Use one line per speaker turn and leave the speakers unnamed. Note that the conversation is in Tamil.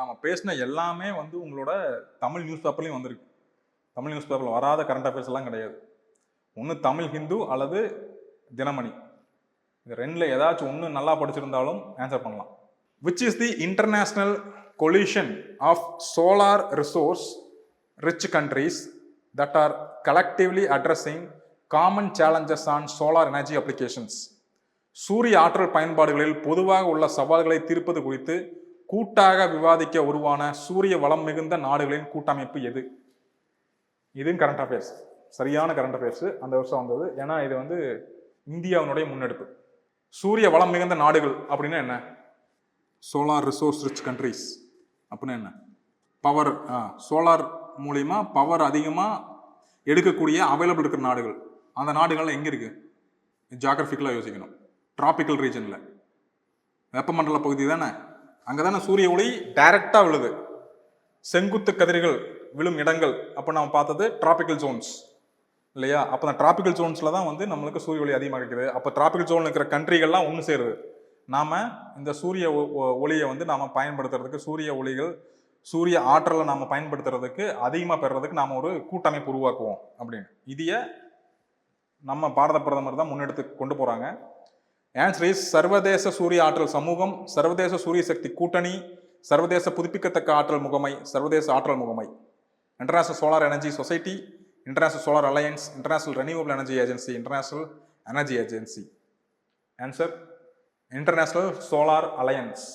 நம்ம பேசின எல்லாமே வந்து உங்களோட தமிழ் நியூஸ் பேப்பர்லையும் வந்திருக்கு. தமிழ் நியூஸ் பேப்பரில் வராத கரண்ட் அஃபேர்ஸ் எல்லாம் கிடையாது. ஒன்று தமிழ் ஹிந்து அல்லது தினமணி, இது ரெண்டில் ஏதாச்சும் ஒன்று நல்லா படிச்சிருந்தாலும் ஆன்சர் பண்ணலாம். Which is the international coalition of solar resource rich countries that are collectively addressing common challenges on solar energy applications? சூரிய ஆற்றல் பயன்பாடுகளில் பொதுவாக உள்ள சவால்களை தீர்ப்பது குறித்து கூட்டாக விவாதிக்க உருவான சூரிய வளம் மிகுந்த நாடுகளின் கூட்டமைப்பு எது? இதுவும் கரண்ட் அஃபேர்ஸ், சரியான கரண்ட் அஃபேர்ஸ் அந்த வருஷம் வந்தது. ஏன்னா இது வந்து இந்தியாவினுடைய முன்னெடுப்பு. சூரிய வளம் மிகுந்த நாடுகள் அப்படின்னா என்ன? சோலார் ரிசோர்ஸ் ரிச் கண்ட்ரிஸ் அப்படின்னா என்ன? பவர், சோலார் மூலிமா பவர் அதிகமாக எடுக்கக்கூடிய அவைலபிள் இருக்கிற நாடுகள். அந்த நாடுகள்லாம் எங்கே இருக்கு? ஜியாகிரபிக்கலாக யோசிக்கணும். டிராபிக்கல் ரீஜனில், வெப்பமண்டல பகுதி தானே, அங்கே தானே சூரிய ஒளி டைரக்டாக விழுது. செங்குத்து கதிர்கள் விழும் இடங்கள் அப்போ நம்ம பார்த்தது டிராபிக்கல் ஜோன்ஸ் இல்லையா? அப்போ அந்த டிராபிக்கல் ஜோன்ஸில் தான் வந்து நம்மளுக்கு சூரிய ஒளி அதிகமாக இருக்குது. அப்போ டிராபிக்கல் ஜோனில் இருக்கிற கண்ட்ரிகள்லாம் ஒன்று சேருது. நாம் இந்த சூரிய ஒளியை வந்து நாம் பயன்படுத்துறதுக்கு, சூரிய ஆற்றலை நாம் பயன்படுத்துறதுக்கு, அதிகமாக பெறுறதுக்கு நாம் ஒரு கூட்டமைப்பு உருவாக்குவோம் அப்படின்னு இதைய நம்ம பாரத பிரதமர் தான் முன்னெடுத்து கொண்டு போகிறாங்க. ஆன்சர் இஸ் சர்வதேச சூரிய ஆற்றல் சமூகம், சர்வதேச சூரிய சக்தி கூட்டணி, சர்வதேச புதுப்பிக்கத்தக்க ஆற்றல் முகமை, சர்வதேச ஆற்றல் முகமை, international solar energy society, international solar alliance, international renewable energy agency, international energy agency. Answer international solar alliance.